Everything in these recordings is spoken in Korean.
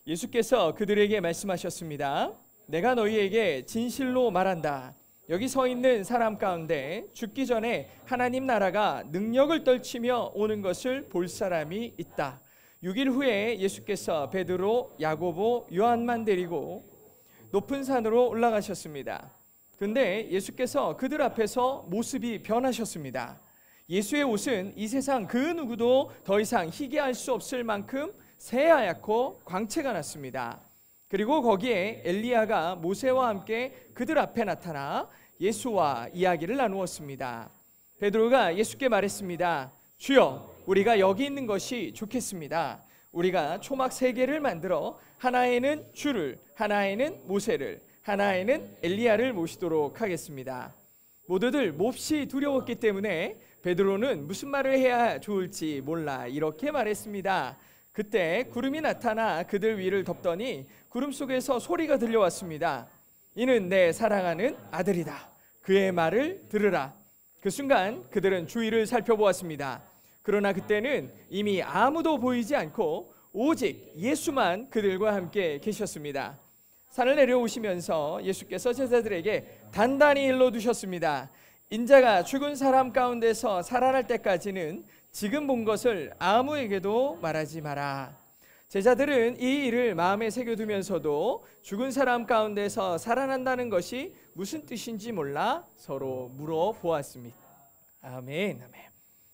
예수께서 그들에게 말씀하셨습니다. 내가 너희에게 진실로 말한다. 여기 서 있는 사람 가운데 죽기 전에 하나님 나라가 능력을 떨치며 오는 것을 볼 사람이 있다. 6일 후에 예수께서 베드로, 야고보, 요한만 데리고 높은 산으로 올라가셨습니다. 그런데 예수께서 그들 앞에서 모습이 변하셨습니다. 예수의 옷은 이 세상 그 누구도 더 이상 희게할 수 없을 만큼 새하얗고 광채가 났습니다. 그리고 거기에 엘리야가 모세와 함께 그들 앞에 나타나 예수와 이야기를 나누었습니다. 베드로가 예수께 말했습니다. 주여, 우리가 여기 있는 것이 좋겠습니다. 우리가 초막 3개를 만들어 하나에는 주를, 하나에는 모세를, 하나에는 엘리야를 모시도록 하겠습니다. 모두들 몹시 두려웠기 때문에 베드로는 무슨 말을 해야 좋을지 몰라 이렇게 말했습니다. 그때 구름이 나타나 그들 위를 덮더니 구름 속에서 소리가 들려왔습니다. 이는 내 사랑하는 아들이다. 그의 말을 들으라. 그 순간 그들은 주위를 살펴보았습니다. 그러나 그때는 이미 아무도 보이지 않고 오직 예수만 그들과 함께 계셨습니다. 산을 내려오시면서 예수께서 제자들에게 단단히 일러두셨습니다. 인자가 죽은 사람 가운데서 살아날 때까지는 지금 본 것을 아무에게도 말하지 마라. 제자들은 이 일을 마음에 새겨두면서도 죽은 사람 가운데서 살아난다는 것이 무슨 뜻인지 몰라 서로 물어보았습니다. 아멘, 아멘.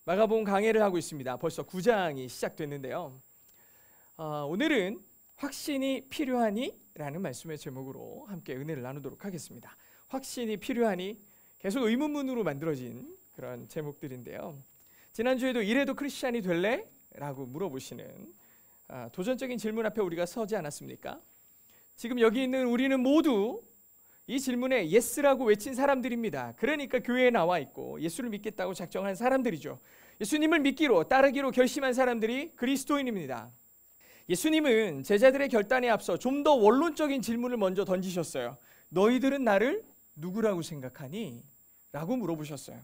마가복음 강해를 하고 있습니다. 벌써 9장이 시작됐는데요. 오늘은 확신이 필요하니? 라는 말씀의 제목으로 함께 은혜를 나누도록 하겠습니다. 확신이 필요하니? 계속 의문문으로 만들어진 그런 제목들인데요. 지난주에도 이래도 크리스찬이 될래? 라고 물어보시는 도전적인 질문 앞에 우리가 서지 않았습니까? 지금 여기 있는 우리는 모두 이 질문에 예스라고 외친 사람들입니다. 그러니까 교회에 나와 있고 예수를 믿겠다고 작정한 사람들이죠. 예수님을 믿기로 따르기로 결심한 사람들이 그리스도인입니다. 예수님은 제자들의 결단에 앞서 좀 더 원론적인 질문을 먼저 던지셨어요. 너희들은 나를 누구라고 생각하니? 라고 물어보셨어요.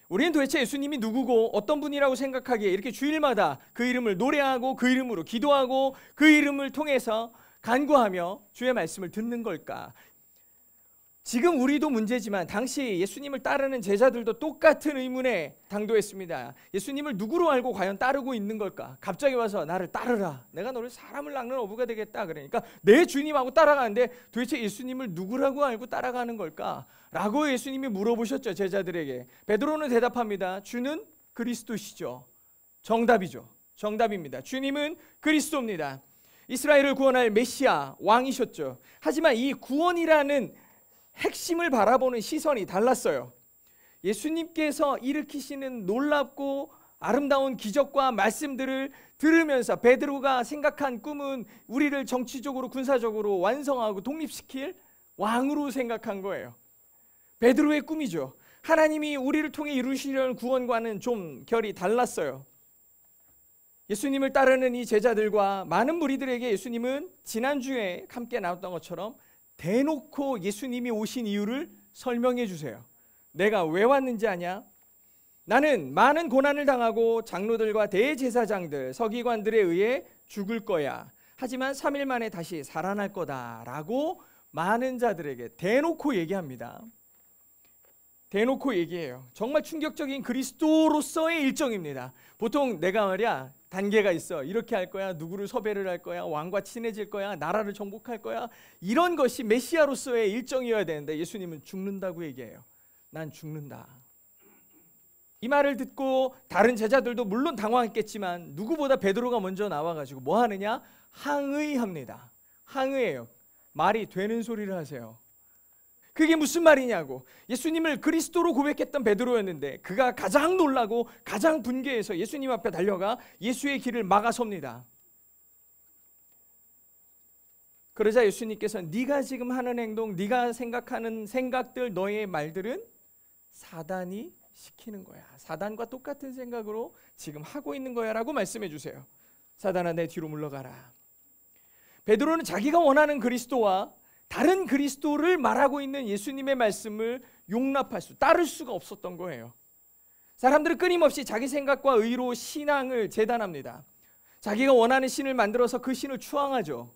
우리는 도대체 예수님이 누구고 어떤 분이라고 생각하기에 이렇게 주일마다 그 이름을 노래하고 그 이름으로 기도하고 그 이름을 통해서 간구하며 주의 말씀을 듣는 걸까? 지금 우리도 문제지만 당시 예수님을 따르는 제자들도 똑같은 의문에 당도했습니다. 예수님을 누구로 알고 과연 따르고 있는 걸까? 갑자기 와서 나를 따르라. 내가 너를 사람을 낚는 어부가 되겠다. 그러니까 내 주님하고 따라가는데 도대체 예수님을 누구라고 알고 따라가는 걸까? 라고 예수님이 물어보셨죠. 제자들에게. 베드로는 대답합니다. 주는 그리스도시죠. 정답이죠. 정답입니다. 주님은 그리스도입니다. 이스라엘을 구원할 메시아 왕이셨죠. 하지만 이 구원이라는 핵심을 바라보는 시선이 달랐어요. 예수님께서 일으키시는 놀랍고 아름다운 기적과 말씀들을 들으면서 베드로가 생각한 꿈은 우리를 정치적으로 군사적으로 완성하고 독립시킬 왕으로 생각한 거예요. 베드로의 꿈이죠. 하나님이 우리를 통해 이루시려는 구원과는 좀 결이 달랐어요. 예수님을 따르는 이 제자들과 많은 무리들에게 예수님은 지난주에 함께 나눴던 것처럼 대놓고 예수님이 오신 이유를 설명해 주세요. 내가 왜 왔는지 아냐? 나는 많은 고난을 당하고 장로들과 대제사장들, 서기관들에 의해 죽을 거야. 하지만 3일 만에 다시 살아날 거다라고 많은 자들에게 대놓고 얘기합니다. 대놓고 얘기해요. 정말 충격적인 그리스도로서의 일정입니다. 보통 내가 말이야 단계가 있어. 이렇게 할 거야. 누구를 섭외를 할 거야. 왕과 친해질 거야. 나라를 정복할 거야. 이런 것이 메시아로서의 일정이어야 되는데 예수님은 죽는다고 얘기해요. 난 죽는다. 이 말을 듣고 다른 제자들도 물론 당황했겠지만 누구보다 베드로가 먼저 나와가지고 뭐 하느냐? 항의합니다. 항의해요. 말이 되는 소리를 하세요. 그게 무슨 말이냐고. 예수님을 그리스도로 고백했던 베드로였는데 그가 가장 놀라고 가장 분개해서 예수님 앞에 달려가 예수의 길을 막아섭니다. 그러자 예수님께서 네가 지금 하는 행동, 네가 생각하는 생각들, 너의 말들은 사단이 시키는 거야. 사단과 똑같은 생각으로 지금 하고 있는 거야 라고 말씀해 주세요. 사단아 내 뒤로 물러가라. 베드로는 자기가 원하는 그리스도와 다른 그리스도를 말하고 있는 예수님의 말씀을 용납할 따를 수가 없었던 거예요. 사람들은 끊임없이 자기 생각과 의로 신앙을 재단합니다. 자기가 원하는 신을 만들어서 그 신을 추앙하죠.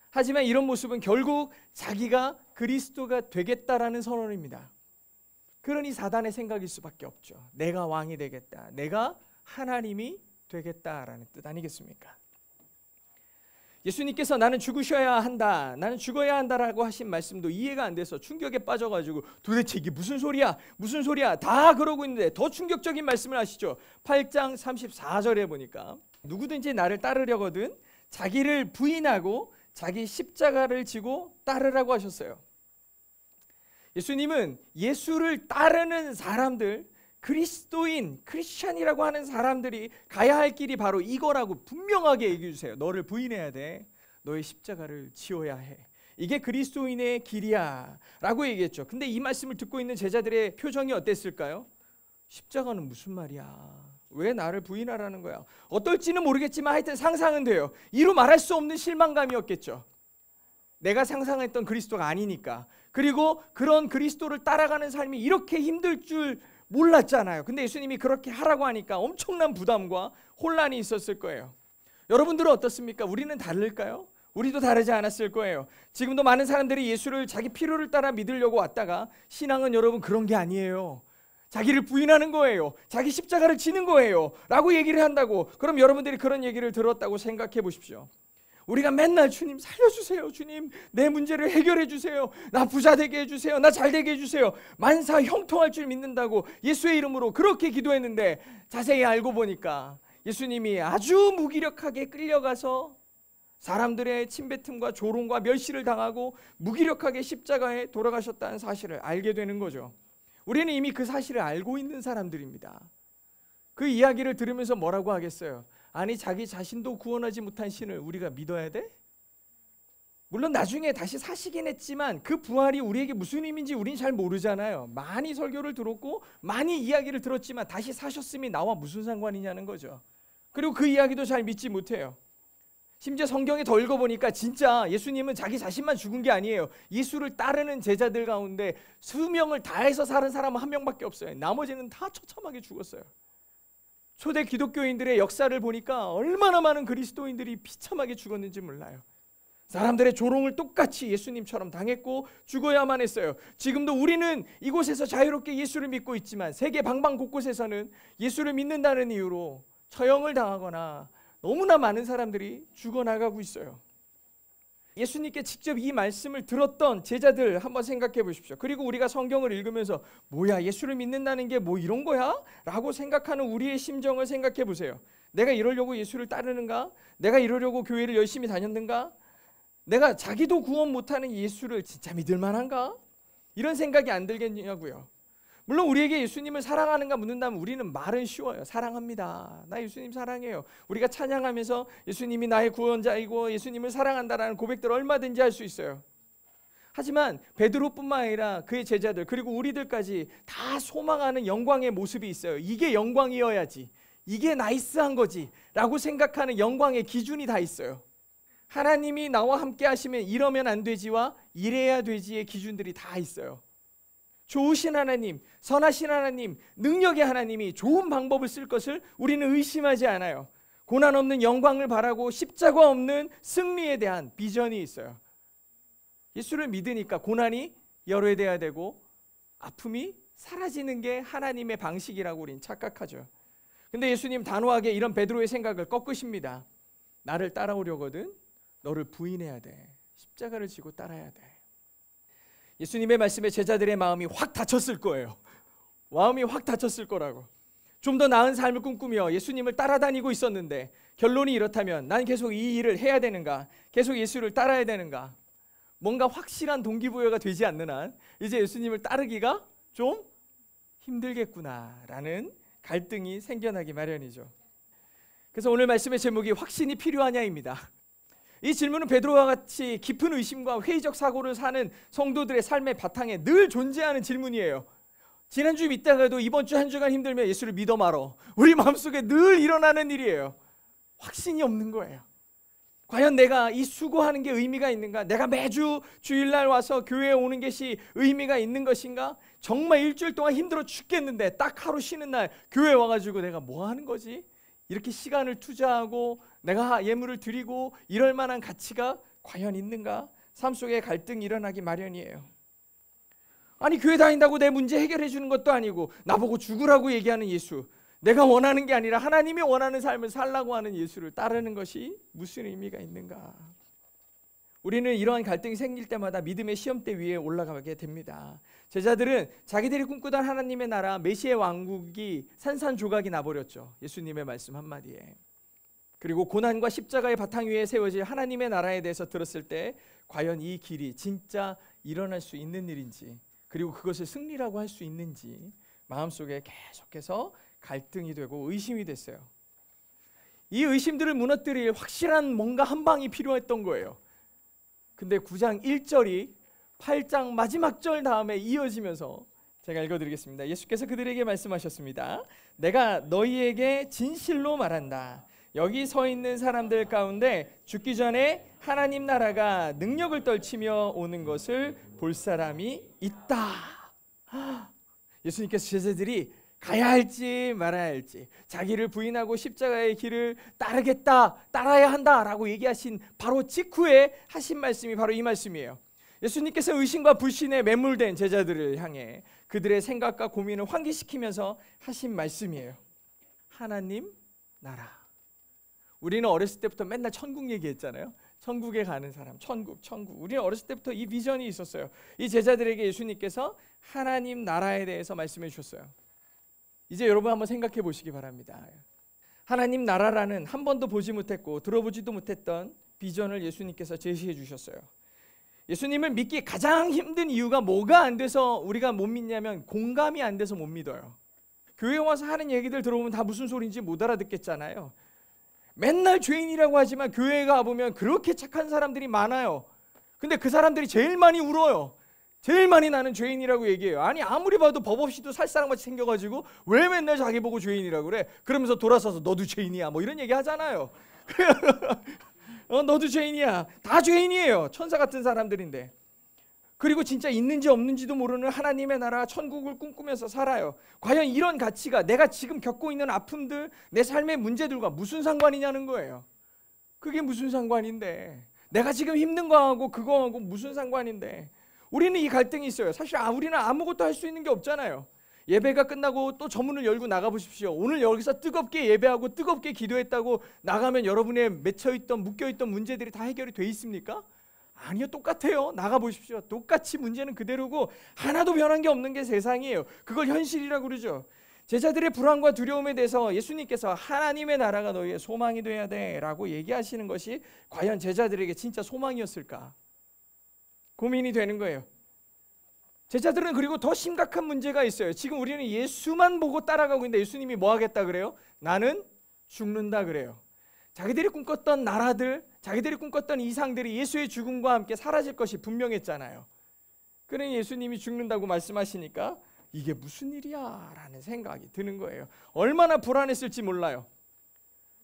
하지만 이런 모습은 결국 자기가 그리스도가 되겠다라는 선언입니다. 그러니 사단의 생각일 수밖에 없죠. 내가 왕이 되겠다, 내가 하나님이 되겠다라는 뜻 아니겠습니까? 예수님께서 나는 죽으셔야 한다, 나는 죽어야 한다라고 하신 말씀도 이해가 안 돼서 충격에 빠져가지고 도대체 이게 무슨 소리야, 무슨 소리야 다 그러고 있는데 더 충격적인 말씀을 하시죠. 8장 34절에 보니까 누구든지 나를 따르려거든 자기를 부인하고 자기 십자가를 지고 따르라고 하셨어요. 예수님은 예수를 따르는 사람들, 그리스도인, 크리스찬이라고 하는 사람들이 가야 할 길이 바로 이거라고 분명하게 얘기해 주세요. 너를 부인해야 돼. 너의 십자가를 지어야 해. 이게 그리스도인의 길이야 라고 얘기했죠. 근데 이 말씀을 듣고 있는 제자들의 표정이 어땠을까요? 십자가는 무슨 말이야? 왜 나를 부인하라는 거야? 어떨지는 모르겠지만 하여튼 상상은 돼요. 이루 말할 수 없는 실망감이었겠죠. 내가 상상했던 그리스도가 아니니까. 그리고 그런 그리스도를 따라가는 삶이 이렇게 힘들 줄 몰랐잖아요. 근데 예수님이 그렇게 하라고 하니까 엄청난 부담과 혼란이 있었을 거예요. 여러분들은 어떻습니까? 우리는 다를까요? 우리도 다르지 않았을 거예요. 지금도 많은 사람들이 예수를 자기 필요를 따라 믿으려고 왔다가 신앙은 여러분 그런 게 아니에요. 자기를 부인하는 거예요. 자기 십자가를 지는 거예요 라고 얘기를 한다고. 그럼 여러분들이 그런 얘기를 들었다고 생각해 보십시오. 우리가 맨날 주님 살려주세요, 주님 내 문제를 해결해 주세요, 나 부자 되게 해주세요, 나 잘 되게 해주세요, 만사 형통할 줄 믿는다고 예수의 이름으로 그렇게 기도했는데 자세히 알고 보니까 예수님이 아주 무기력하게 끌려가서 사람들의 침뱉음과 조롱과 멸시를 당하고 무기력하게 십자가에 돌아가셨다는 사실을 알게 되는 거죠. 우리는 이미 그 사실을 알고 있는 사람들입니다. 그 이야기를 들으면서 뭐라고 하겠어요? 아니 자기 자신도 구원하지 못한 신을 우리가 믿어야 돼? 물론 나중에 다시 사시긴 했지만 그 부활이 우리에게 무슨 의미인지 우린 잘 모르잖아요. 많이 설교를 들었고 많이 이야기를 들었지만 다시 사셨음이 나와 무슨 상관이냐는 거죠. 그리고 그 이야기도 잘 믿지 못해요. 심지어 성경에 더 읽어보니까 진짜 예수님은 자기 자신만 죽은 게 아니에요. 예수를 따르는 제자들 가운데 수명을 다해서 사는 사람은 한 명밖에 없어요. 나머지는 다 처참하게 죽었어요. 초대 기독교인들의 역사를 보니까 얼마나 많은 그리스도인들이 비참하게 죽었는지 몰라요. 사람들의 조롱을 똑같이 예수님처럼 당했고 죽어야만 했어요. 지금도 우리는 이곳에서 자유롭게 예수를 믿고 있지만 세계 방방 곳곳에서는 예수를 믿는다는 이유로 처형을 당하거나 너무나 많은 사람들이 죽어나가고 있어요. 예수님께 직접 이 말씀을 들었던 제자들 한번 생각해 보십시오. 그리고 우리가 성경을 읽으면서 뭐야 예수를 믿는다는 게 뭐 이런 거야? 라고 생각하는 우리의 심정을 생각해 보세요. 내가 이러려고 예수를 따르는가? 내가 이러려고 교회를 열심히 다녔는가? 내가 자기도 구원 못하는 예수를 진짜 믿을 만한가? 이런 생각이 안 들겠냐고요. 물론 우리에게 예수님을 사랑하는가 묻는다면 우리는 말은 쉬워요. 사랑합니다. 나 예수님 사랑해요. 우리가 찬양하면서 예수님이 나의 구원자이고 예수님을 사랑한다라는 고백들을 얼마든지 할 수 있어요. 하지만 베드로뿐만 아니라 그의 제자들 그리고 우리들까지 다 소망하는 영광의 모습이 있어요. 이게 영광이어야지, 이게 나이스한 거지 라고 생각하는 영광의 기준이 다 있어요. 하나님이 나와 함께 하시면 이러면 안 되지와 이래야 되지의 기준들이 다 있어요. 좋으신 하나님, 선하신 하나님, 능력의 하나님이 좋은 방법을 쓸 것을 우리는 의심하지 않아요. 고난 없는 영광을 바라고 십자가 없는 승리에 대한 비전이 있어요. 예수를 믿으니까 고난이 열외돼야 되고 아픔이 사라지는 게 하나님의 방식이라고 우린 착각하죠. 근데 예수님 단호하게 이런 베드로의 생각을 꺾으십니다. 나를 따라오려거든 너를 부인해야 돼. 십자가를 지고 따라야 돼. 예수님의 말씀에 제자들의 마음이 확 닫혔을 거예요. 마음이 확 닫혔을 거라고. 좀 더 나은 삶을 꿈꾸며 예수님을 따라다니고 있었는데 결론이 이렇다면 난 계속 이 일을 해야 되는가? 계속 예수를 따라야 되는가? 뭔가 확실한 동기부여가 되지 않는 한 이제 예수님을 따르기가 좀 힘들겠구나라는 갈등이 생겨나기 마련이죠. 그래서 오늘 말씀의 제목이 확신이 필요하냐입니다. 이 질문은 베드로와 같이 깊은 의심과 회의적 사고를 사는 성도들의 삶의 바탕에 늘 존재하는 질문이에요. 지난주 믿다가도 이번 주 한 주간 힘들면 예수를 믿어 말어. 우리 마음속에 늘 일어나는 일이에요. 확신이 없는 거예요. 과연 내가 이 수고하는 게 의미가 있는가? 내가 매주 주일날 와서 교회에 오는 것이 의미가 있는 것인가? 정말 일주일 동안 힘들어 죽겠는데 딱 하루 쉬는 날 교회 와가지고 내가 뭐 하는 거지? 이렇게 시간을 투자하고 내가 예물을 드리고 이럴 만한 가치가 과연 있는가? 삶 속에 갈등이 일어나기 마련이에요. 아니 교회 다닌다고 내 문제 해결해 주는 것도 아니고 나보고 죽으라고 얘기하는 예수, 내가 원하는 게 아니라 하나님이 원하는 삶을 살라고 하는 예수를 따르는 것이 무슨 의미가 있는가? 우리는 이러한 갈등이 생길 때마다 믿음의 시험대 위에 올라가게 됩니다. 제자들은 자기들이 꿈꾸던 하나님의 나라 메시아의 왕국이 산산조각이 나버렸죠. 예수님의 말씀 한마디에. 그리고 고난과 십자가의 바탕 위에 세워질 하나님의 나라에 대해서 들었을 때 과연 이 길이 진짜 일어날 수 있는 일인지, 그리고 그것을 승리라고 할 수 있는지 마음속에 계속해서 갈등이 되고 의심이 됐어요. 이 의심들을 무너뜨릴 확실한 뭔가 한 방이 필요했던 거예요. 근데 9장 1절이 8장 마지막 절 다음에 이어지면서 제가 읽어드리겠습니다. 예수께서 그들에게 말씀하셨습니다. 내가 너희에게 진실로 말한다. 여기 서 있는 사람들 가운데 죽기 전에 하나님 나라가 능력을 떨치며 오는 것을 볼 사람이 있다. 예수님께서 제자들이 가야 할지 말아야 할지, 자기를 부인하고 십자가의 길을 따르겠다, 따라야 한다라고 얘기하신 바로 직후에 하신 말씀이 바로 이 말씀이에요. 예수님께서 의심과 불신에 매몰된 제자들을 향해 그들의 생각과 고민을 환기시키면서 하신 말씀이에요. 하나님 나라. 우리는 어렸을 때부터 맨날 천국 얘기했잖아요. 천국에 가는 사람, 천국. 우리는 어렸을 때부터 이 비전이 있었어요. 이 제자들에게 예수님께서 하나님 나라에 대해서 말씀해 주셨어요. 이제 여러분 한번 생각해 보시기 바랍니다. 하나님 나라라는 한 번도 보지 못했고 들어보지도 못했던 비전을 예수님께서 제시해 주셨어요. 예수님을 믿기 가장 힘든 이유가 뭐가 안 돼서 우리가 못 믿냐면 공감이 안 돼서 못 믿어요. 교회 와서 하는 얘기들 들어보면 다 무슨 소리인지 못 알아듣겠잖아요. 맨날 죄인이라고 하지만 교회에 가보면 그렇게 착한 사람들이 많아요. 근데 그 사람들이 제일 많이 울어요. 제일 많이 나는 죄인이라고 얘기해요. 아니 아무리 봐도 법 없이도 살 사람같이 생겨가지고 왜 맨날 자기 보고 죄인이라고 그래? 그러면서 돌아서서 너도 죄인이야 뭐 이런 얘기 하잖아요. 너도 죄인이야. 다 죄인이에요. 천사 같은 사람들인데. 그리고 진짜 있는지 없는지도 모르는 하나님의 나라 천국을 꿈꾸면서 살아요. 과연 이런 가치가 내가 지금 겪고 있는 아픔들, 내 삶의 문제들과 무슨 상관이냐는 거예요. 그게 무슨 상관인데, 내가 지금 힘든 거하고 그거하고 무슨 상관인데. 우리는 이 갈등이 있어요. 사실 우리는 아무것도 할 수 있는 게 없잖아요. 예배가 끝나고 또 저문을 열고 나가보십시오. 오늘 여기서 뜨겁게 예배하고 뜨겁게 기도했다고 나가면 여러분의 맺혀있던 묶여있던 문제들이 다 해결이 돼 있습니까? 아니요, 똑같아요. 나가보십시오. 똑같이 문제는 그대로고 하나도 변한 게 없는 게 세상이에요. 그걸 현실이라고 그러죠. 제자들의 불안과 두려움에 대해서 예수님께서 하나님의 나라가 너희의 소망이 돼야 돼 라고 얘기하시는 것이 과연 제자들에게 진짜 소망이었을까? 고민이 되는 거예요. 제자들은 그리고 더 심각한 문제가 있어요. 지금 우리는 예수만 보고 따라가고 있는데 예수님이 뭐 하겠다 그래요? 나는 죽는다 그래요. 자기들이 꿈꿨던 나라들, 자기들이 꿈꿨던 이상들이 예수의 죽음과 함께 사라질 것이 분명했잖아요. 그러니 예수님이 죽는다고 말씀하시니까 이게 무슨 일이야 라는 생각이 드는 거예요. 얼마나 불안했을지 몰라요.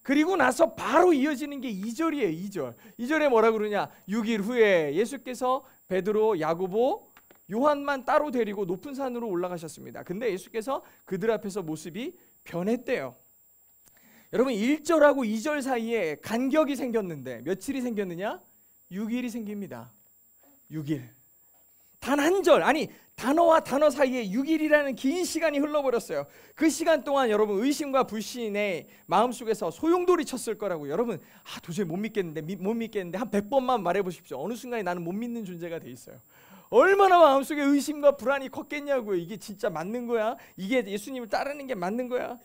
그리고 나서 바로 이어지는 게 2절이에요. 2절. 2절에 뭐라 그러냐? 6일 후에 예수께서 베드로, 야고보, 요한만 따로 데리고 높은 산으로 올라가셨습니다. 근데 예수께서 그들 앞에서 모습이 변했대요. 여러분 1절하고 2절 사이에 간격이 생겼는데 며칠이 생겼느냐? 6일이 생깁니다. 6일. 단 한 절, 아니 단어와 단어 사이에 6일이라는 긴 시간이 흘러버렸어요. 그 시간 동안 여러분 의심과 불신의 마음속에서 소용돌이 쳤을 거라고. 여러분 도저히 못 믿겠는데 한 100번만 말해보십시오. 어느 순간에 나는 못 믿는 존재가 돼 있어요. 얼마나 마음속에 의심과 불안이 컸겠냐고요. 이게 진짜 맞는 거야? 이게 예수님을 따르는 게 맞는 거야?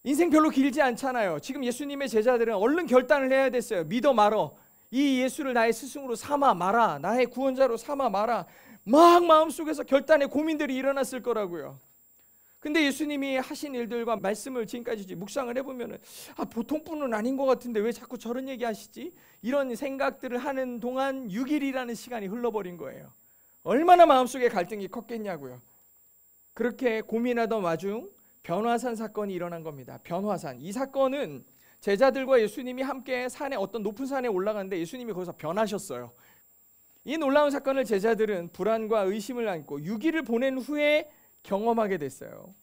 인생 별로 길지 않잖아요. 지금 예수님의 제자들은 얼른 결단을 해야 됐어요. 믿어 말어. 이 예수를 나의 스승으로 삼아 마라. 나의 구원자로 삼아 마라. 막 마음속에서 결단의 고민들이 일어났을 거라고요. 근데 예수님이 하신 일들과 말씀을 지금까지 묵상을 해보면 보통 분은 아닌 것 같은데 왜 자꾸 저런 얘기 하시지? 이런 생각들을 하는 동안 6일이라는 시간이 흘러버린 거예요. 얼마나 마음속에 갈등이 컸겠냐고요. 그렇게 고민하던 와중 변화산 사건이 일어난 겁니다. 변화산. 이 사건은 제자들과 예수님이 함께 산에 어떤 높은 산에 올라갔는데 예수님이 거기서 변하셨어요. 이 놀라운 사건을 제자들은 불안과 의심을 안고 6일을 보낸 후에 경험하게 됐어요.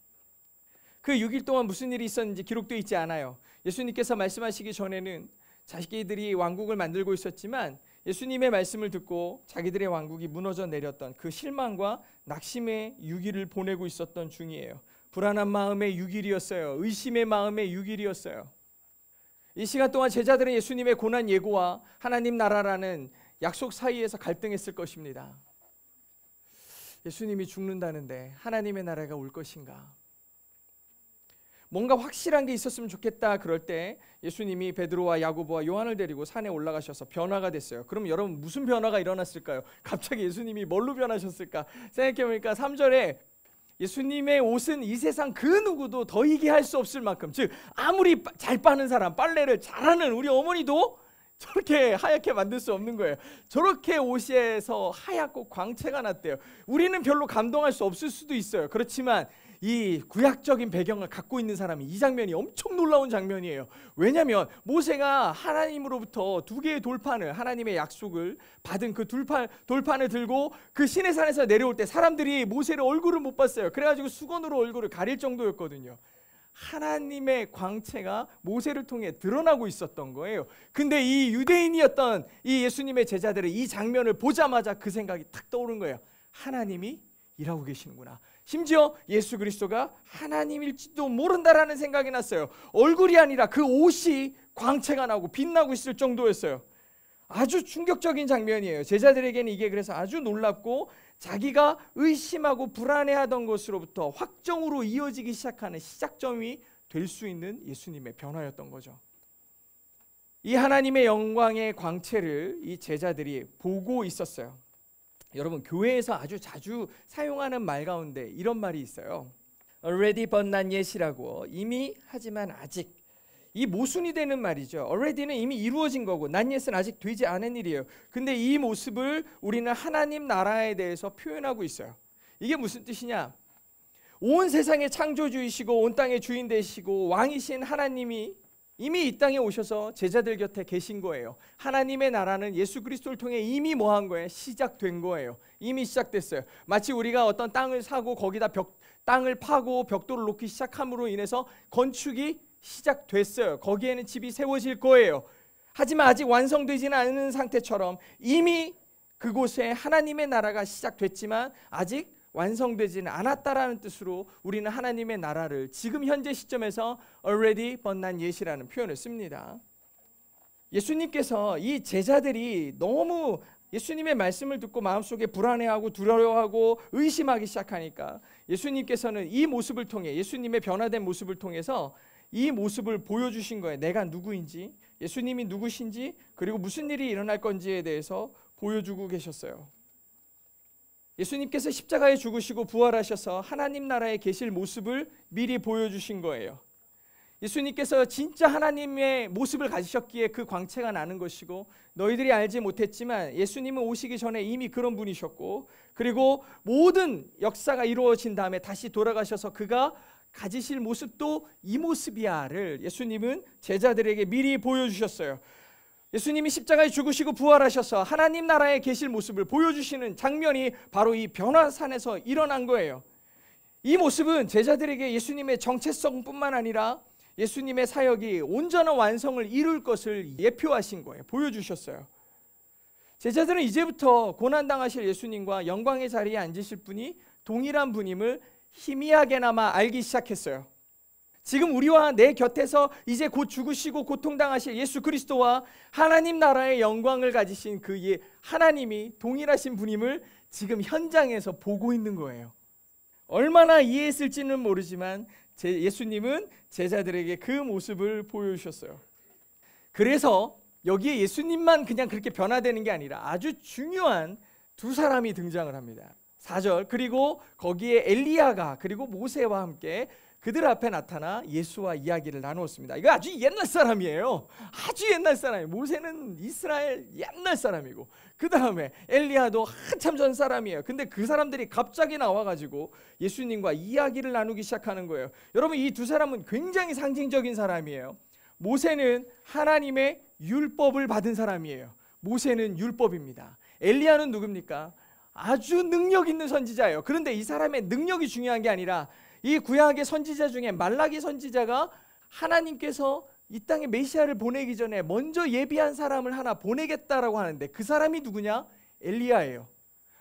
그 6일 동안 무슨 일이 있었는지 기록되어 있지 않아요. 예수님께서 말씀하시기 전에는 자기들이 왕국을 만들고 있었지만 예수님의 말씀을 듣고 자기들의 왕국이 무너져 내렸던 그 실망과 낙심의 6일을 보내고 있었던 중이에요. 불안한 마음의 6일이었어요. 의심의 마음의 6일이었어요. 이 시간 동안 제자들은 예수님의 고난 예고와 하나님 나라라는 약속 사이에서 갈등했을 것입니다. 예수님이 죽는다는데 하나님의 나라가 올 것인가? 뭔가 확실한 게 있었으면 좋겠다. 그럴 때 예수님이 베드로와 야고보와 요한을 데리고 산에 올라가셔서 변화가 됐어요. 그럼 여러분 무슨 변화가 일어났을까요? 갑자기 예수님이 뭘로 변하셨을까? 생각해보니까 3절에 예수님의 옷은 이 세상 그 누구도 더 이게 할 수 없을 만큼, 즉 아무리 잘 빠는 사람, 빨래를 잘하는 우리 어머니도 저렇게 하얗게 만들 수 없는 거예요. 저렇게 옷에서 하얗고 광채가 났대요. 우리는 별로 감동할 수 없을 수도 있어요. 그렇지만 이 구약적인 배경을 갖고 있는 사람이 이 장면이 엄청 놀라운 장면이에요. 왜냐하면 모세가 하나님으로부터 2개의 돌판을, 하나님의 약속을 받은 그 돌판을 들고 그 시내산에서 내려올 때 사람들이 모세를 얼굴을 못 봤어요. 그래가지고 수건으로 얼굴을 가릴 정도였거든요. 하나님의 광채가 모세를 통해 드러나고 있었던 거예요. 근데 이 유대인이었던 이 예수님의 제자들은 이 장면을 보자마자 그 생각이 탁 떠오른 거예요. 하나님이 일하고 계시는구나. 심지어 예수 그리스도가 하나님일지도 모른다라는 생각이 났어요. 얼굴이 아니라 그 옷이 광채가 나고 빛나고 있을 정도였어요. 아주 충격적인 장면이에요. 제자들에게는 이게 그래서 아주 놀랍고 자기가 의심하고 불안해하던 것으로부터 확정으로 이어지기 시작하는 시작점이 될 수 있는 예수님의 변화였던 거죠. 이 하나님의 영광의 광채를 이 제자들이 보고 있었어요. 여러분, 교회에서 아주 자주 사용하는 말 가운데 이런 말이 있어요. Already but not yet이라고, 이미 하지만 아직. 이 모순이 되는 말이죠. already는 이미 이루어진 거고 not yet은 아직 되지 않은 일이에요. 근데 이 모습을 우리는 하나님 나라에 대해서 표현하고 있어요. 이게 무슨 뜻이냐? 온 세상의 창조주이시고 온 땅의 주인 되시고 왕이신 하나님이 이미 이 땅에 오셔서 제자들 곁에 계신 거예요. 하나님의 나라는 예수 그리스도를 통해 이미 뭐 한 거예요? 시작된 거예요. 이미 시작됐어요. 마치 우리가 어떤 땅을 사고 거기다 땅을 파고 벽돌을 놓기 시작함으로 인해서 건축이 시작됐어요. 거기에는 집이 세워질 거예요. 하지만 아직 완성되지는 않은 상태처럼 이미 그곳에 하나님의 나라가 시작됐지만 아직 완성되지는 않았다라는 뜻으로 우리는 하나님의 나라를 지금 현재 시점에서 already but not yet이라는 표현을 씁니다. 예수님께서 이 제자들이 너무 예수님의 말씀을 듣고 마음속에 불안해하고 두려워하고 의심하기 시작하니까 예수님께서는 이 모습을 통해, 예수님의 변화된 모습을 통해서 이 모습을 보여주신 거예요. 내가 누구인지, 예수님이 누구신지, 그리고 무슨 일이 일어날 건지에 대해서 보여주고 계셨어요. 예수님께서 십자가에 죽으시고 부활하셔서 하나님 나라에 계실 모습을 미리 보여주신 거예요. 예수님께서 진짜 하나님의 모습을 가지셨기에 그 광채가 나는 것이고, 너희들이 알지 못했지만 예수님은 오시기 전에 이미 그런 분이셨고, 그리고 모든 역사가 이루어진 다음에 다시 돌아가셔서 그가 가지실 모습도 이 모습이야를 예수님은 제자들에게 미리 보여주셨어요. 예수님이 십자가에 죽으시고 부활하셔서 하나님 나라에 계실 모습을 보여주시는 장면이 바로 이 변화산에서 일어난 거예요. 이 모습은 제자들에게 예수님의 정체성뿐만 아니라 예수님의 사역이 온전한 완성을 이룰 것을 예표하신 거예요. 보여주셨어요. 제자들은 이제부터 고난당하실 예수님과 영광의 자리에 앉으실 분이 동일한 분임을 희미하게나마 알기 시작했어요. 지금 우리와 내 곁에서 이제 곧 죽으시고 고통당하실 예수 그리스도와 하나님 나라의 영광을 가지신 그 하나님이 동일하신 분임을 지금 현장에서 보고 있는 거예요. 얼마나 이해했을지는 모르지만 예수님은 제자들에게 그 모습을 보여주셨어요. 그래서 여기에 예수님만 그냥 그렇게 변화되는 게 아니라 아주 중요한 두 사람이 등장을 합니다. 4절, 그리고 거기에 엘리야가 그리고 모세와 함께 그들 앞에 나타나 예수와 이야기를 나누었습니다. 이거 아주 옛날 사람이에요. 아주 옛날 사람이에요. 모세는 이스라엘 옛날 사람이고, 그 다음에 엘리야도 한참 전 사람이에요. 근데 그 사람들이 갑자기 나와가지고 예수님과 이야기를 나누기 시작하는 거예요. 여러분, 이 두 사람은 굉장히 상징적인 사람이에요. 모세는 하나님의 율법을 받은 사람이에요. 모세는 율법입니다. 엘리야는 누굽니까? 아주 능력 있는 선지자예요. 그런데 이 사람의 능력이 중요한 게 아니라 이 구약의 선지자 중에 말라기 선지자가 하나님께서 이 땅에 메시아를 보내기 전에 먼저 예비한 사람을 하나 보내겠다라고 하는데 그 사람이 누구냐? 엘리야예요.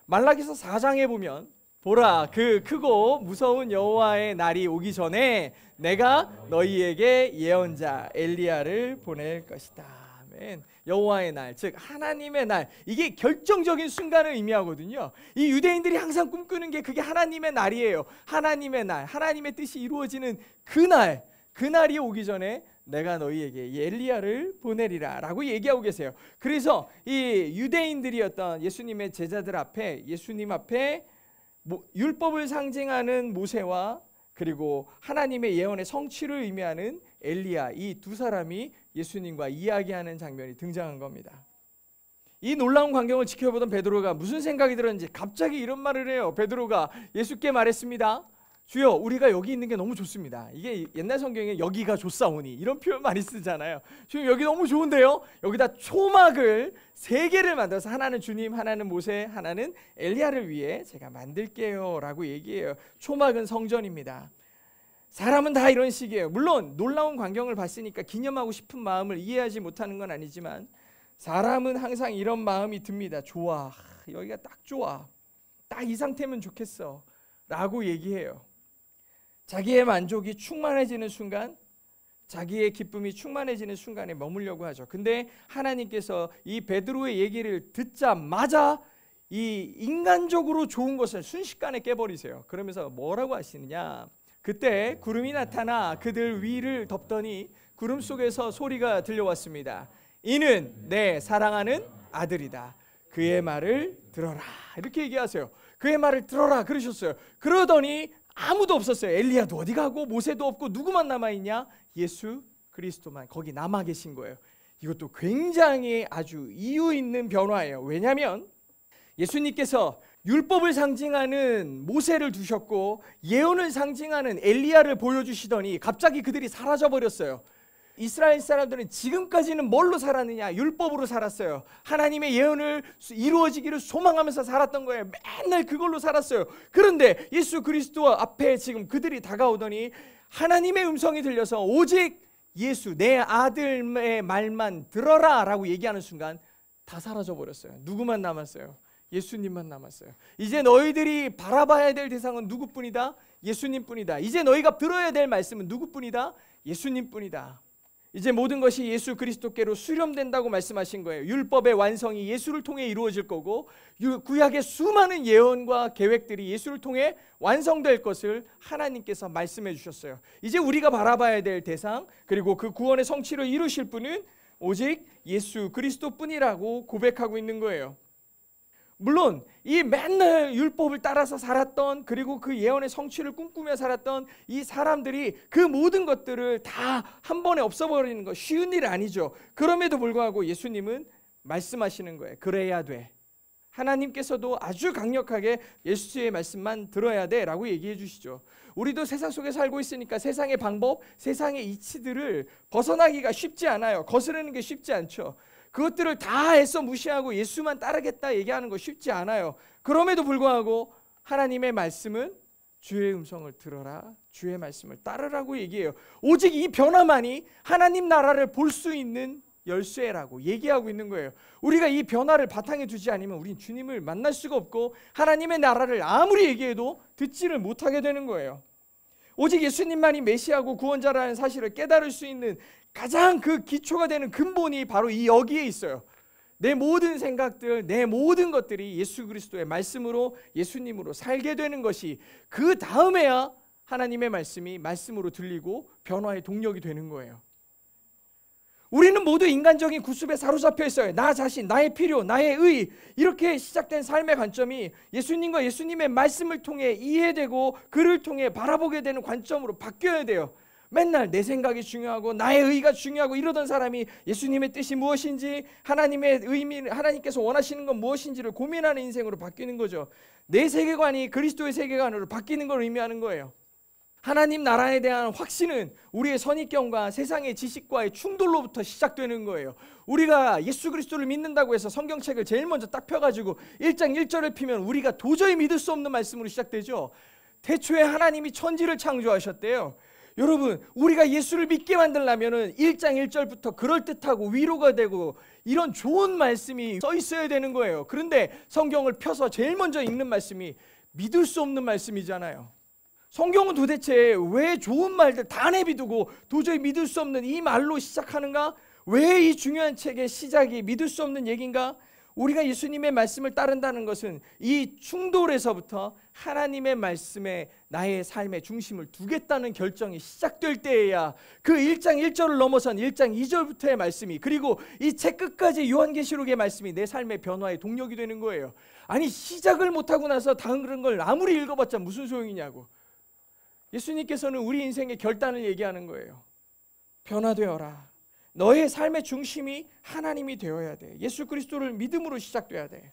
말라기서 4장에 보면 보라, 그 크고 무서운 여호와의 날이 오기 전에 내가 너희에게 예언자 엘리야를 보낼 것이다. 아멘. 여호와의 날, 즉 하나님의 날, 이게 결정적인 순간을 의미하거든요. 이 유대인들이 항상 꿈꾸는 게 그게 하나님의 날이에요. 하나님의 날, 하나님의 뜻이 이루어지는 그날이 오기 전에 내가 너희에게 엘리야를 보내리라 라고 얘기하고 계세요. 그래서 이 유대인들이었던 예수님의 제자들 앞에, 예수님 앞에 율법을 상징하는 모세와 그리고 하나님의 예언의 성취를 의미하는 엘리야, 이 두 사람이 예수님과 이야기하는 장면이 등장한 겁니다. 이 놀라운 광경을 지켜보던 베드로가 무슨 생각이 들었는지 갑자기 이런 말을 해요. 베드로가 예수께 말했습니다. 주여, 우리가 여기 있는 게 너무 좋습니다. 이게 옛날 성경에 여기가 좋사오니 이런 표현 많이 쓰잖아요. 지금 여기 너무 좋은데요. 여기다 초막을 3개를 만들어서 하나는 주님, 하나는 모세, 하나는 엘리야를 위해 제가 만들게요 라고 얘기해요. 초막은 성전입니다. 사람은 다 이런 식이에요. 물론 놀라운 광경을 봤으니까 기념하고 싶은 마음을 이해하지 못하는 건 아니지만 사람은 항상 이런 마음이 듭니다. 좋아, 여기가 딱 좋아, 딱 이 상태면 좋겠어 라고 얘기해요. 자기의 만족이 충만해지는 순간, 자기의 기쁨이 충만해지는 순간에 머물려고 하죠. 근데 하나님께서 이 베드로의 얘기를 듣자마자 이 인간적으로 좋은 것을 순식간에 깨버리세요. 그러면서 뭐라고 하시느냐? 그때 구름이 나타나 그들 위를 덮더니 구름 속에서 소리가 들려왔습니다. 이는 내 사랑하는 아들이다. 그의 말을 들어라. 이렇게 얘기하세요. 그의 말을 들어라 그러셨어요. 그러더니 아무도 없었어요. 엘리야도 어디 가고 모세도 없고 누구만 남아있냐? 예수 그리스도만 거기 남아 계신 거예요. 이것도 굉장히 아주 이유 있는 변화예요. 왜냐하면 예수님께서 율법을 상징하는 모세를 두셨고 예언을 상징하는 엘리야를 보여주시더니 갑자기 그들이 사라져버렸어요. 이스라엘 사람들은 지금까지는 뭘로 살았느냐? 율법으로 살았어요. 하나님의 예언을 이루어지기를 소망하면서 살았던 거예요. 맨날 그걸로 살았어요. 그런데 예수 그리스도 앞에 지금 그들이 다가오더니 하나님의 음성이 들려서 오직 예수, 내 아들의 말만 들어라 라고 얘기하는 순간 다 사라져버렸어요. 누구만 남았어요? 예수님만 남았어요. 이제 너희들이 바라봐야 될 대상은 누구뿐이다? 예수님뿐이다. 이제 너희가 들어야 될 말씀은 누구뿐이다? 예수님뿐이다. 이제 모든 것이 예수 그리스도께로 수렴된다고 말씀하신 거예요. 율법의 완성이 예수를 통해 이루어질 거고 구약의 수많은 예언과 계획들이 예수를 통해 완성될 것을 하나님께서 말씀해 주셨어요. 이제 우리가 바라봐야 될 대상 그리고 그 구원의 성취를 이루실 분은 오직 예수 그리스도뿐이라고 고백하고 있는 거예요. 물론 이 맨날 율법을 따라서 살았던 그리고 그 예언의 성취를 꿈꾸며 살았던 이 사람들이 그 모든 것들을 다 한 번에 없애버리는 거 쉬운 일 아니죠. 그럼에도 불구하고 예수님은 말씀하시는 거예요. 그래야 돼. 하나님께서도 아주 강력하게 예수의 말씀만 들어야 돼 라고 얘기해 주시죠. 우리도 세상 속에 살고 있으니까 세상의 방법, 세상의 이치들을 벗어나기가 쉽지 않아요. 거스르는 게 쉽지 않죠. 그것들을 다 애써 무시하고 예수만 따르겠다 얘기하는 거 쉽지 않아요. 그럼에도 불구하고 하나님의 말씀은 주의 음성을 들어라, 주의 말씀을 따르라고 얘기해요. 오직 이 변화만이 하나님 나라를 볼 수 있는 열쇠라고 얘기하고 있는 거예요. 우리가 이 변화를 바탕에 두지 않으면 우린 주님을 만날 수가 없고 하나님의 나라를 아무리 얘기해도 듣지를 못하게 되는 거예요. 오직 예수님만이 메시아고 구원자라는 사실을 깨달을 수 있는 가장 그 기초가 되는 근본이 바로 이 여기에 있어요. 내 모든 생각들, 내 모든 것들이 예수 그리스도의 말씀으로 예수님으로 살게 되는 것이 그 다음에야 하나님의 말씀이 말씀으로 들리고 변화의 동력이 되는 거예요. 우리는 모두 인간적인 구습에 사로잡혀 있어요. 나 자신, 나의 필요, 나의 의 이렇게 시작된 삶의 관점이 예수님과 예수님의 말씀을 통해 이해되고 그를 통해 바라보게 되는 관점으로 바뀌어야 돼요. 맨날 내 생각이 중요하고 나의 의가 중요하고 이러던 사람이 예수님의 뜻이 무엇인지 하나님의 의미, 하나님께서 원하시는 건 무엇인지를 고민하는 인생으로 바뀌는 거죠. 내 세계관이 그리스도의 세계관으로 바뀌는 걸 의미하는 거예요. 하나님 나라에 대한 확신은 우리의 선입견과 세상의 지식과의 충돌로부터 시작되는 거예요. 우리가 예수 그리스도를 믿는다고 해서 성경책을 제일 먼저 딱 펴가지고 1장 1절을 피면 우리가 도저히 믿을 수 없는 말씀으로 시작되죠. 태초에 하나님이 천지를 창조하셨대요. 여러분, 우리가 예수를 믿게 만들려면 1장 1절부터 그럴듯하고 위로가 되고 이런 좋은 말씀이 써 있어야 되는 거예요. 그런데 성경을 펴서 제일 먼저 읽는 말씀이 믿을 수 없는 말씀이잖아요. 성경은 도대체 왜 좋은 말들 다 내비두고 도저히 믿을 수 없는 이 말로 시작하는가? 왜 이 중요한 책의 시작이 믿을 수 없는 얘기인가? 우리가 예수님의 말씀을 따른다는 것은 이 충돌에서부터 하나님의 말씀에 나의 삶의 중심을 두겠다는 결정이 시작될 때에야 그 1장 1절을 넘어선 1장 2절부터의 말씀이, 그리고 이 책 끝까지 요한계시록의 말씀이 내 삶의 변화의 동력이 되는 거예요. 아니, 시작을 못하고 나서 다른 걸 아무리 읽어봤자 무슨 소용이냐고. 예수님께서는 우리 인생의 결단을 얘기하는 거예요. 변화되어라. 너의 삶의 중심이 하나님이 되어야 돼. 예수 그리스도를 믿음으로 시작돼야 돼.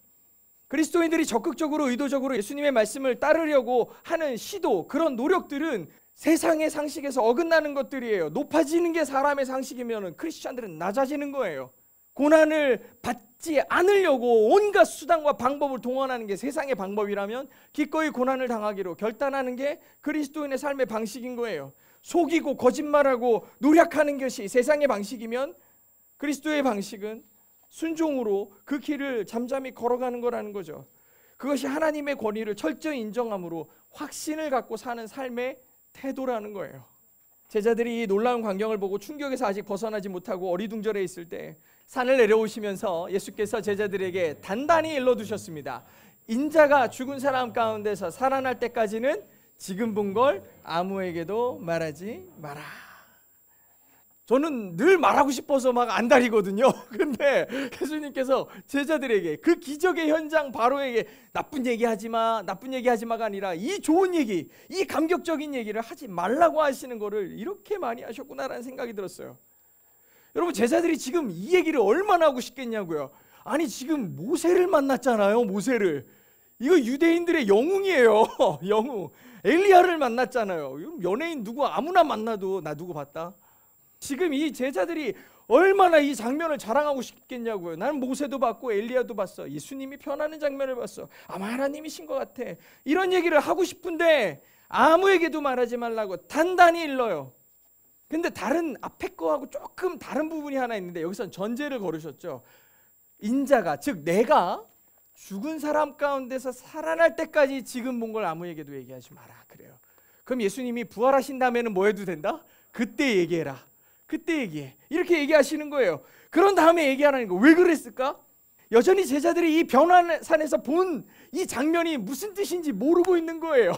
그리스도인들이 적극적으로 의도적으로 예수님의 말씀을 따르려고 하는 시도, 그런 노력들은 세상의 상식에서 어긋나는 것들이에요. 높아지는 게 사람의 상식이면 크리스찬들은 낮아지는 거예요. 고난을 받지 않으려고 온갖 수단과 방법을 동원하는 게 세상의 방법이라면 기꺼이 고난을 당하기로 결단하는 게 그리스도인의 삶의 방식인 거예요. 속이고 거짓말하고 노력하는 것이 세상의 방식이면 그리스도의 방식은 순종으로 그 길을 잠잠히 걸어가는 거라는 거죠. 그것이 하나님의 권위를 철저히 인정함으로 확신을 갖고 사는 삶의 태도라는 거예요. 제자들이 이 놀라운 광경을 보고 충격에서 아직 벗어나지 못하고 어리둥절해 있을 때 산을 내려오시면서 예수께서 제자들에게 단단히 일러두셨습니다. 인자가 죽은 사람 가운데서 살아날 때까지는 지금 본 걸 아무에게도 말하지 마라. 저는 늘 말하고 싶어서 막 안달이거든요. 근데 예수님께서 제자들에게 그 기적의 현장 바로에게 나쁜 얘기 하지 마, 나쁜 얘기 하지 마가 아니라 이 좋은 얘기, 이 감격적인 얘기를 하지 말라고 하시는 거를 이렇게 많이 하셨구나라는 생각이 들었어요. 여러분, 제자들이 지금 이 얘기를 얼마나 하고 싶겠냐고요. 아니, 지금 모세를 만났잖아요. 모세를. 이거 유대인들의 영웅이에요. 영웅. 엘리야를 만났잖아요. 연예인 누구 아무나 만나도 나 누구 봤다. 지금 이 제자들이 얼마나 이 장면을 자랑하고 싶겠냐고요. 나는 모세도 봤고 엘리야도 봤어. 예수님이 변하는 장면을 봤어. 아마 하나님이신 것 같아. 이런 얘기를 하고 싶은데 아무에게도 말하지 말라고 단단히 일러요. 근데 다른 앞에 거하고 조금 다른 부분이 하나 있는데 여기서는 전제를 걸으셨죠. 인자가, 즉 내가 죽은 사람 가운데서 살아날 때까지 지금 본 걸 아무에게도 얘기하지 마라. 그래요. 그럼 예수님이 부활하신 다음에는 뭐 해도 된다? 그때 얘기해라. 그때 얘기해. 이렇게 얘기하시는 거예요. 그런 다음에 얘기하라는 거. 왜 그랬을까? 여전히 제자들이 이 변화산에서 본 이 장면이 무슨 뜻인지 모르고 있는 거예요.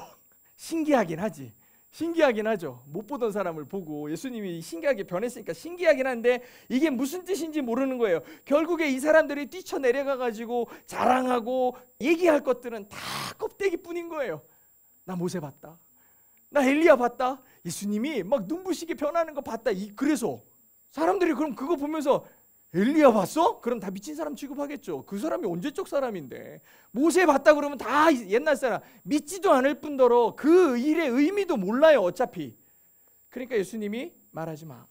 신기하긴 하지. 신기하긴 하죠. 못 보던 사람을 보고 예수님이 신기하게 변했으니까 신기하긴 한데 이게 무슨 뜻인지 모르는 거예요. 결국에 이 사람들이 뛰쳐내려가 가지고 자랑하고 얘기할 것들은 다 껍데기뿐인 거예요. 나 모세 봤다. 나 엘리야 봤다. 예수님이 막 눈부시게 변하는 거 봤다. 그래서 사람들이 그럼 그거 보면서 엘리야 봤어? 그럼 다 미친 사람 취급하겠죠. 그 사람이 언제적 사람인데. 모세 봤다 그러면 다 옛날 사람. 믿지도 않을 뿐더러 그 일의 의미도 몰라요. 어차피. 그러니까 예수님이 말하지 마.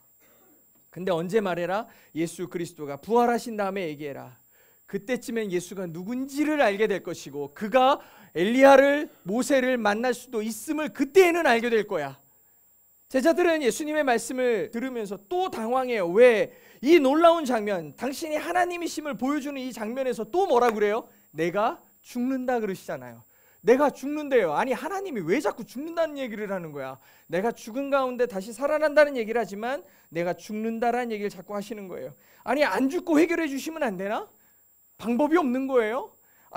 근데 언제 말해라? 예수 그리스도가 부활하신 다음에 얘기해라. 그때쯤엔 예수가 누군지를 알게 될 것이고 그가 엘리야를 모세를 만날 수도 있음을 그때에는 알게 될 거야. 제자들은 예수님의 말씀을 들으면서 또 당황해요. 왜? 이 놀라운 장면, 당신이 하나님이심을 보여주는 이 장면에서 또 뭐라 그래요? 내가 죽는다 그러시잖아요. 내가 죽는데요. 아니, 하나님이 왜 자꾸 죽는다는 얘기를 하는 거야? 내가 죽은 가운데 다시 살아난다는 얘기를 하지만 내가 죽는다라는 얘기를 자꾸 하시는 거예요. 아니, 안 죽고 해결해 주시면 안 되나? 방법이 없는 거예요?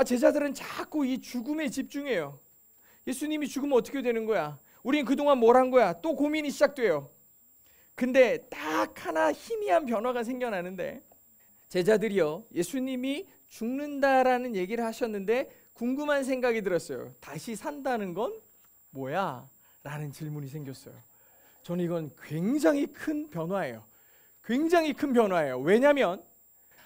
제자들은 자꾸 이 죽음에 집중해요. 예수님이 죽으면 어떻게 되는 거야? 우린 그동안 뭘 한 거야? 또 고민이 시작돼요. 근데 딱 하나 희미한 변화가 생겨나는데 제자들이요, 예수님이 죽는다라는 얘기를 하셨는데 궁금한 생각이 들었어요. 다시 산다는 건 뭐야? 라는 질문이 생겼어요. 저는 이건 굉장히 큰 변화예요. 굉장히 큰 변화예요. 왜냐하면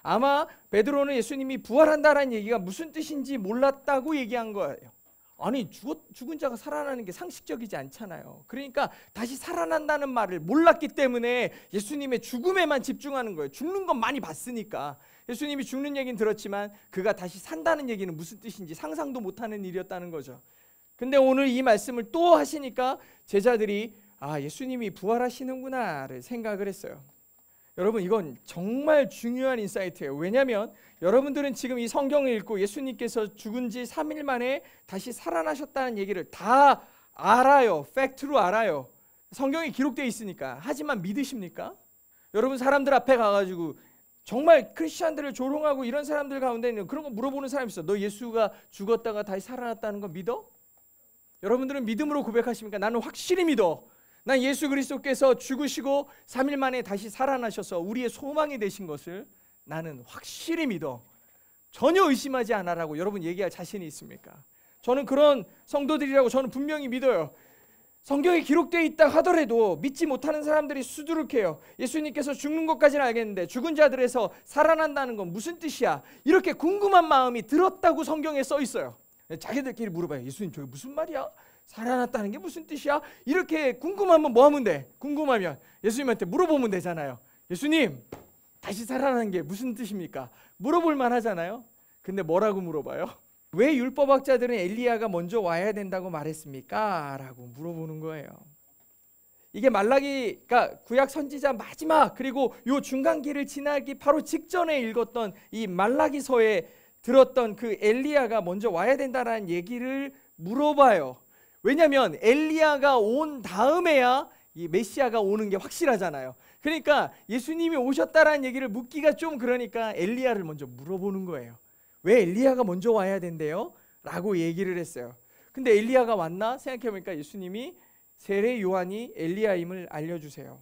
아마 베드로는 예수님이 부활한다라는 얘기가 무슨 뜻인지 몰랐다고 얘기한 거예요. 아니, 죽은 자가 살아나는 게 상식적이지 않잖아요. 그러니까 다시 살아난다는 말을 몰랐기 때문에 예수님의 죽음에만 집중하는 거예요. 죽는 건 많이 봤으니까. 예수님이 죽는 얘기는 들었지만 그가 다시 산다는 얘기는 무슨 뜻인지 상상도 못하는 일이었다는 거죠. 근데 오늘 이 말씀을 또 하시니까 제자들이 아, 예수님이 부활하시는구나를 생각을 했어요. 여러분, 이건 정말 중요한 인사이트예요. 왜냐하면 여러분들은 지금 이 성경을 읽고 예수님께서 죽은 지 3일 만에 다시 살아나셨다는 얘기를 다 알아요. 팩트로 알아요. 성경에 기록되어 있으니까. 하지만 믿으십니까? 여러분, 사람들 앞에 가가지고 정말 크리스찬들을 조롱하고 이런 사람들 가운데는 그런 거 물어보는 사람이 있어. 너 예수가 죽었다가 다시 살아났다는 거 믿어? 여러분들은 믿음으로 고백하십니까? 나는 확실히 믿어. 난 예수 그리스도께서 죽으시고 3일 만에 다시 살아나셔서 우리의 소망이 되신 것을 나는 확실히 믿어. 전혀 의심하지 않아라고 여러분 얘기할 자신이 있습니까? 저는 그런 성도들이라고 저는 분명히 믿어요. 성경에 기록되어 있다 하더라도 믿지 못하는 사람들이 수두룩해요. 예수님께서 죽는 것까지는 알겠는데 죽은 자들에서 살아난다는 건 무슨 뜻이야? 이렇게 궁금한 마음이 들었다고 성경에 써 있어요. 자기들끼리 물어봐요. 예수님 저게 무슨 말이야? 살아났다는 게 무슨 뜻이야? 이렇게 궁금하면 뭐 하면 돼? 궁금하면 예수님한테 물어보면 되잖아요. 예수님, 다시 살아나는 게 무슨 뜻입니까? 물어볼 만하잖아요. 근데 뭐라고 물어봐요? 왜 율법학자들은 엘리야가 먼저 와야 된다고 말했습니까? 라고 물어보는 거예요. 이게 말라기가 구약 선지자 마지막 그리고 요 중간기를 지나기 바로 직전에 읽었던 이 말라기서에 들었던 그 엘리야가 먼저 와야 된다라는 얘기를 물어봐요. 왜냐하면 엘리야가 온 다음에야 이 메시아가 오는 게 확실하잖아요. 그러니까 예수님이 오셨다라는 얘기를 묻기가 좀 그러니까 엘리야를 먼저 물어보는 거예요. 왜 엘리야가 먼저 와야 된대요? 라고 얘기를 했어요. 근데 엘리야가 왔나? 생각해보니까 예수님이 세례 요한이 엘리야임을 알려주세요.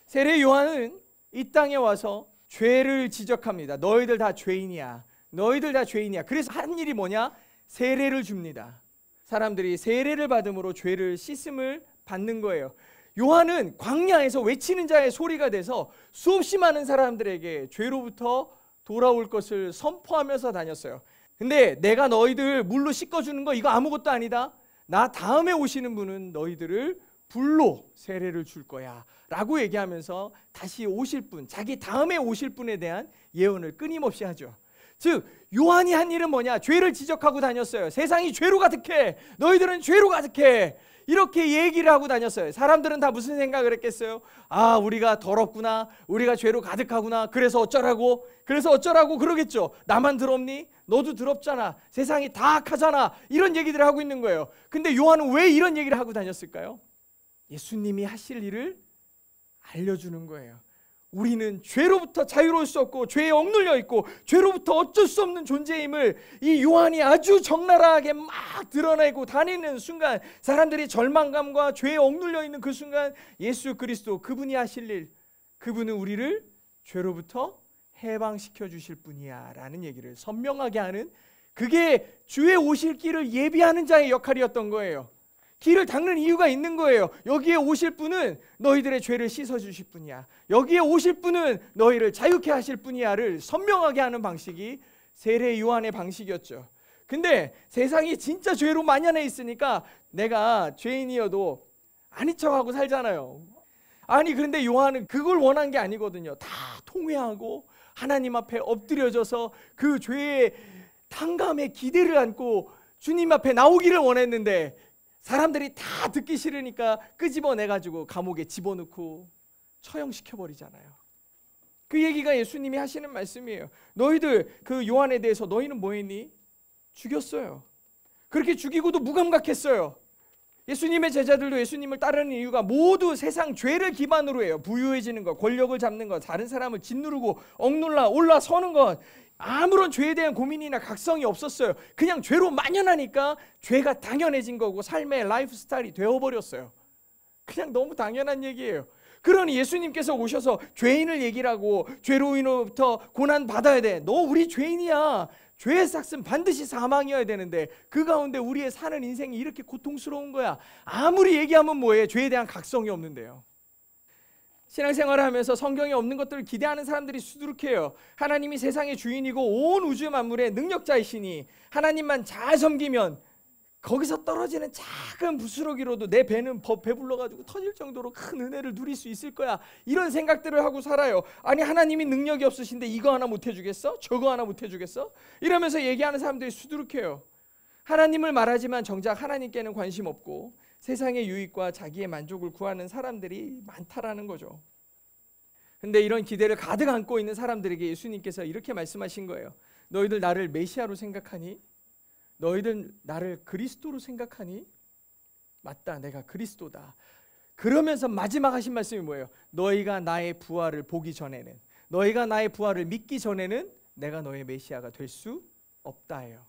세례 요한은 이 땅에 와서 죄를 지적합니다. 너희들 다 죄인이야. 너희들 다 죄인이야. 그래서 한 일이 뭐냐? 세례를 줍니다. 사람들이 세례를 받음으로 죄를 씻음을 받는 거예요. 요한은 광야에서 외치는 자의 소리가 돼서 수없이 많은 사람들에게 죄로부터 돌아올 것을 선포하면서 다녔어요. 근데 내가 너희들 물로 씻어주는 거 이거 아무것도 아니다. 나 다음에 오시는 분은 너희들을 불로 세례를 줄 거야 라고 얘기하면서 다시 오실 분, 자기 다음에 오실 분에 대한 예언을 끊임없이 하죠. 즉 요한이 한 일은 뭐냐? 죄를 지적하고 다녔어요. 세상이 죄로 가득해. 너희들은 죄로 가득해. 이렇게 얘기를 하고 다녔어요. 사람들은 다 무슨 생각을 했겠어요? 아, 우리가 더럽구나. 우리가 죄로 가득하구나. 그래서 어쩌라고 그러겠죠. 나만 더럽니? 너도 더럽잖아. 세상이 다 악하잖아. 이런 얘기들을 하고 있는 거예요. 근데 요한은 왜 이런 얘기를 하고 다녔을까요? 예수님이 하실 일을 알려주는 거예요. 우리는 죄로부터 자유로울 수 없고 죄에 억눌려 있고 죄로부터 어쩔 수 없는 존재임을 이 요한이 아주 적나라하게 막 드러내고 다니는 순간, 사람들이 절망감과 죄에 억눌려 있는 그 순간 예수 그리스도 그분이 하실 일, 그분은 우리를 죄로부터 해방시켜 주실 분이야 라는 얘기를 선명하게 하는, 그게 주의 오실 길을 예비하는 자의 역할이었던 거예요. 길을 닦는 이유가 있는 거예요. 여기에 오실 분은 너희들의 죄를 씻어주실 분이야. 여기에 오실 분은 너희를 자유케 하실 분이야를 선명하게 하는 방식이 세례 요한의 방식이었죠. 근데 세상이 진짜 죄로 만연해 있으니까 내가 죄인이어도 아닌 척하고 살잖아요. 아니 그런데 요한은 그걸 원한 게 아니거든요. 다 통회하고 하나님 앞에 엎드려져서 그 죄의 탕감에 기대를 안고 주님 앞에 나오기를 원했는데 사람들이 다 듣기 싫으니까 끄집어내가지고 감옥에 집어넣고 처형시켜버리잖아요. 그 얘기가 예수님이 하시는 말씀이에요. 너희들 그 요한에 대해서 너희는 뭐 했니? 죽였어요. 그렇게 죽이고도 무감각했어요. 예수님의 제자들도 예수님을 따르는 이유가 모두 세상 죄를 기반으로 해요. 부유해지는 것, 권력을 잡는 것, 다른 사람을 짓누르고 억눌러 올라서는 것, 아무런 죄에 대한 고민이나 각성이 없었어요. 그냥 죄로 만연하니까 죄가 당연해진 거고 삶의 라이프 스타일이 되어버렸어요. 그냥 너무 당연한 얘기예요. 그러니 예수님께서 오셔서 죄인을 얘기를 하고 죄로인으로부터 고난 받아야 돼. 너 우리 죄인이야. 죄의 삭은 반드시 사망이어야 되는데 그 가운데 우리의 사는 인생이 이렇게 고통스러운 거야. 아무리 얘기하면 뭐예요? 죄에 대한 각성이 없는데요. 신앙생활을 하면서 성경에 없는 것들을 기대하는 사람들이 수두룩해요. 하나님이 세상의 주인이고 온 우주 만물의 능력자이시니 하나님만 잘 섬기면 거기서 떨어지는 작은 부스러기로도 내 배는 배불러가지고 터질 정도로 큰 은혜를 누릴 수 있을 거야. 이런 생각들을 하고 살아요. 아니 하나님이 능력이 없으신데 이거 하나 못 해주겠어? 저거 하나 못 해주겠어? 이러면서 얘기하는 사람들이 수두룩해요. 하나님을 말하지만 정작 하나님께는 관심 없고 세상의 유익과 자기의 만족을 구하는 사람들이 많다라는 거죠. 근데 이런 기대를 가득 안고 있는 사람들에게 예수님께서 이렇게 말씀하신 거예요. 너희들 나를 메시아로 생각하니? 너희들 나를 그리스도로 생각하니? 맞다, 내가 그리스도다. 그러면서 마지막 하신 말씀이 뭐예요? 너희가 나의 부활을 보기 전에는, 너희가 나의 부활을 믿기 전에는 내가 너의 메시아가 될 수 없다예요.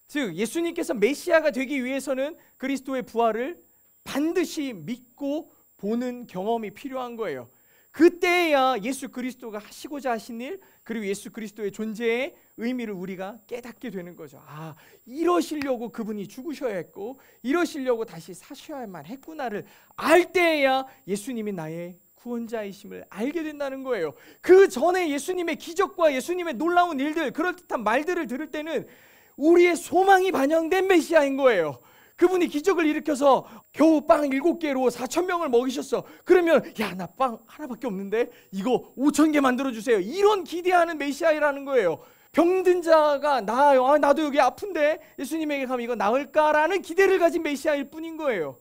즉 예수님께서 메시아가 되기 위해서는 그리스도의 부활을 반드시 믿고 보는 경험이 필요한 거예요. 그때야 예수 그리스도가 하시고자 하신 일, 그리고 예수 그리스도의 존재의 의미를 우리가 깨닫게 되는 거죠. 아, 이러시려고 그분이 죽으셔야 했고 이러시려고 다시 사셔야만 했구나를 알 때야 예수님이 나의 구원자이심을 알게 된다는 거예요. 그 전에 예수님의 기적과 예수님의 놀라운 일들, 그럴듯한 말들을 들을 때는 우리의 소망이 반영된 메시아인 거예요. 그분이 기적을 일으켜서 겨우 빵 7개로 4,000명을 먹이셨어. 그러면 야, 나 빵 하나밖에 없는데 이거 5,000개 만들어주세요. 이런 기대하는 메시아라는 거예요. 병든 자가 나아요. 아, 나도 여기 아픈데 예수님에게 가면 이거 나을까라는 기대를 가진 메시아일 뿐인 거예요.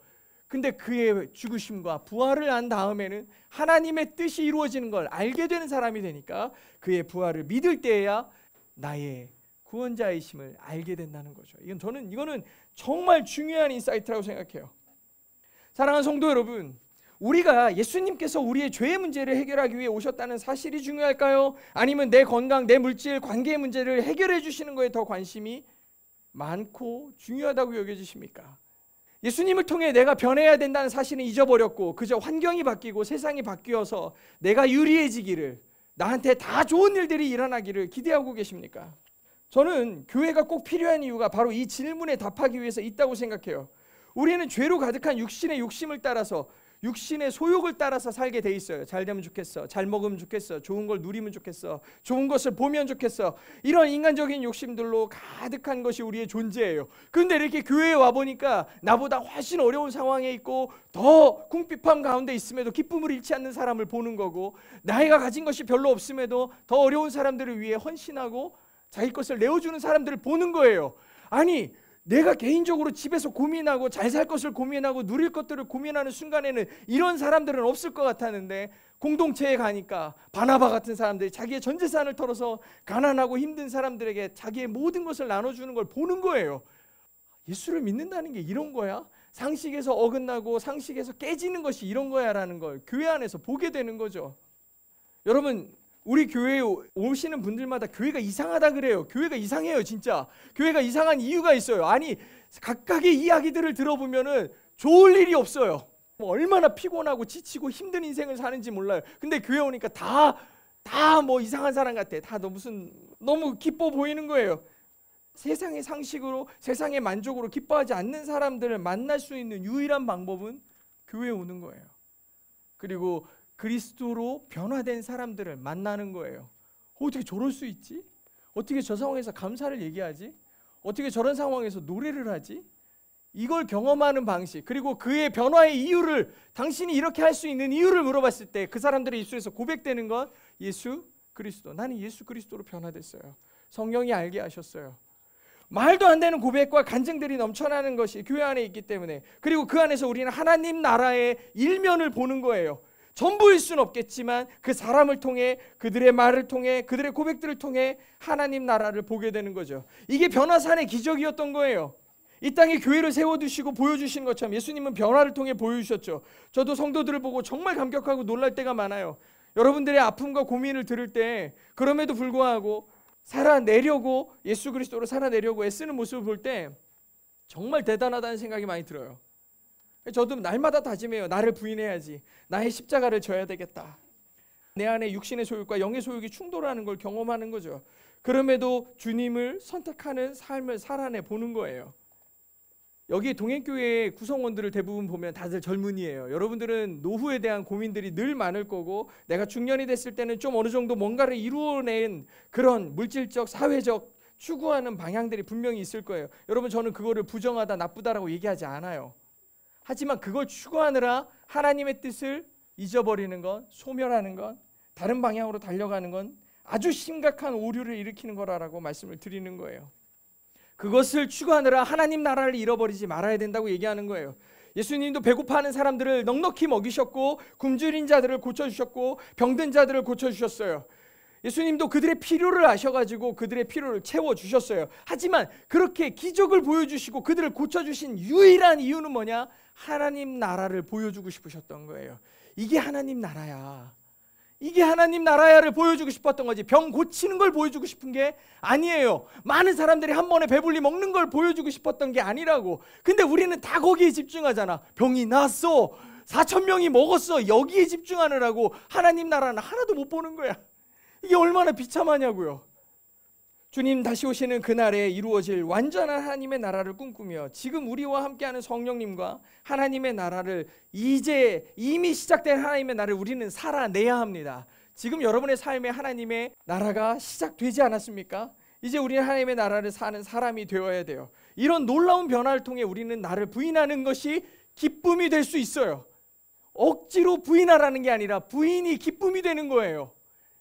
근데 그의 죽으심과 부활을 안 다음에는 하나님의 뜻이 이루어지는 걸 알게 되는 사람이 되니까 그의 부활을 믿을 때에야 나의 구원자이심을 알게 된다는 거죠. 이거는 정말 중요한 인사이트라고 생각해요. 사랑하는 성도 여러분, 우리가 예수님께서 우리의 죄의 문제를 해결하기 위해 오셨다는 사실이 중요할까요? 아니면 내 건강, 내 물질, 관계의 문제를 해결해 주시는 거에 더 관심이 많고 중요하다고 여겨지십니까? 예수님을 통해 내가 변해야 된다는 사실은 잊어버렸고 그저 환경이 바뀌고 세상이 바뀌어서 내가 유리해지기를, 나한테 다 좋은 일들이 일어나기를 기대하고 계십니까? 저는 교회가 꼭 필요한 이유가 바로 이 질문에 답하기 위해서 있다고 생각해요. 우리는 죄로 가득한 육신의 욕심을 따라서, 육신의 소욕을 따라서 살게 돼 있어요. 잘 되면 좋겠어, 잘 먹으면 좋겠어, 좋은 걸 누리면 좋겠어, 좋은 것을 보면 좋겠어. 이런 인간적인 욕심들로 가득한 것이 우리의 존재예요. 그런데 이렇게 교회에 와보니까 나보다 훨씬 어려운 상황에 있고 더 궁핍함 가운데 있음에도 기쁨을 잃지 않는 사람을 보는 거고, 나이가 가진 것이 별로 없음에도 더 어려운 사람들을 위해 헌신하고 자기 것을 내어주는 사람들을 보는 거예요. 아니, 내가 개인적으로 집에서 고민하고 잘 살 것을 고민하고 누릴 것들을 고민하는 순간에는 이런 사람들은 없을 것 같았는데, 공동체에 가니까 바나바 같은 사람들이 자기의 전 재산을 털어서 가난하고 힘든 사람들에게 자기의 모든 것을 나눠주는 걸 보는 거예요. 예수를 믿는다는 게 이런 거야? 상식에서 어긋나고 상식에서 깨지는 것이 이런 거야 라는 걸 교회 안에서 보게 되는 거죠. 여러분, 우리 교회에 오시는 분들마다 교회가 이상하다 그래요. 교회가 이상해요, 진짜. 교회가 이상한 이유가 있어요. 아니, 각각의 이야기들을 들어보면은 좋을 일이 없어요. 얼마나 피곤하고 지치고 힘든 인생을 사는지 몰라요. 근데 교회 오니까 다 뭐 이상한 사람 같아. 다 너무 기뻐 보이는 거예요. 세상의 상식으로, 세상의 만족으로 기뻐하지 않는 사람들을 만날 수 있는 유일한 방법은 교회에 오는 거예요. 그리고 그리스도로 변화된 사람들을 만나는 거예요. 어떻게 저럴 수 있지? 어떻게 저 상황에서 감사를 얘기하지? 어떻게 저런 상황에서 노래를 하지? 이걸 경험하는 방식, 그리고 그의 변화의 이유를, 당신이 이렇게 할 수 있는 이유를 물어봤을 때 그 사람들의 입술에서 고백되는 건 예수 그리스도. 나는 예수 그리스도로 변화됐어요. 성령이 알게 하셨어요. 말도 안 되는 고백과 간증들이 넘쳐나는 것이 교회 안에 있기 때문에, 그리고 그 안에서 우리는 하나님 나라의 일면을 보는 거예요. 전부일 수는 없겠지만 그 사람을 통해, 그들의 말을 통해, 그들의 고백들을 통해 하나님 나라를 보게 되는 거죠. 이게 변화산의 기적이었던 거예요. 이 땅에 교회를 세워두시고 보여주신 것처럼 예수님은 변화를 통해 보여주셨죠. 저도 성도들을 보고 정말 감격하고 놀랄 때가 많아요. 여러분들의 아픔과 고민을 들을 때 그럼에도 불구하고 살아내려고, 예수 그리스도로 살아내려고 애쓰는 모습을 볼 때 정말 대단하다는 생각이 많이 들어요. 저도 날마다 다짐해요. 나를 부인해야지. 나의 십자가를 져야 되겠다. 내 안에 육신의 소욕과 영의 소욕이 충돌하는 걸 경험하는 거죠. 그럼에도 주님을 선택하는 삶을 살아내 보는 거예요. 여기 동행교회의 구성원들을 대부분 보면 다들 젊은이에요. 여러분들은 노후에 대한 고민들이 늘 많을 거고, 내가 중년이 됐을 때는 좀 어느 정도 뭔가를 이루어낸 그런 물질적, 사회적 추구하는 방향들이 분명히 있을 거예요. 여러분, 저는 그거를 부정하다, 나쁘다라고 얘기하지 않아요. 하지만 그걸 추구하느라 하나님의 뜻을 잊어버리는 것, 소멸하는 것, 다른 방향으로 달려가는 건 아주 심각한 오류를 일으키는 거라고 말씀을 드리는 거예요. 그것을 추구하느라 하나님 나라를 잃어버리지 말아야 된다고 얘기하는 거예요. 예수님도 배고파하는 사람들을 넉넉히 먹이셨고 굶주린 자들을 고쳐주셨고 병든 자들을 고쳐주셨어요. 예수님도 그들의 필요를 아셔가지고 그들의 필요를 채워주셨어요. 하지만 그렇게 기적을 보여주시고 그들을 고쳐주신 유일한 이유는 뭐냐? 하나님 나라를 보여주고 싶으셨던 거예요. 이게 하나님 나라야, 이게 하나님 나라야를 보여주고 싶었던 거지, 병 고치는 걸 보여주고 싶은 게 아니에요. 많은 사람들이 한 번에 배불리 먹는 걸 보여주고 싶었던 게 아니라고. 근데 우리는 다 거기에 집중하잖아. 병이 났어, 4,000명이 먹었어, 여기에 집중하느라고 하나님 나라는 하나도 못 보는 거야. 이게 얼마나 비참하냐고요. 주님 다시 오시는 그날에 이루어질 완전한 하나님의 나라를 꿈꾸며 지금 우리와 함께하는 성령님과 하나님의 나라를, 이제 이미 시작된 하나님의 나라를 우리는 살아내야 합니다. 지금 여러분의 삶에 하나님의 나라가 시작되지 않았습니까? 이제 우리는 하나님의 나라를 사는 사람이 되어야 돼요. 이런 놀라운 변화를 통해 우리는 나를 부인하는 것이 기쁨이 될 수 있어요. 억지로 부인하라는 게 아니라 부인이 기쁨이 되는 거예요.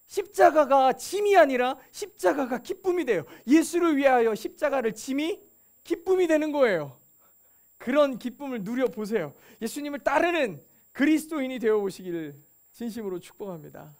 십자가가 짐이 아니라 십자가가 기쁨이 돼요. 예수를 위하여 십자가를 짐이 기쁨이 되는 거예요. 그런 기쁨을 누려보세요. 예수님을 따르는 그리스도인이 되어보시기를 진심으로 축복합니다.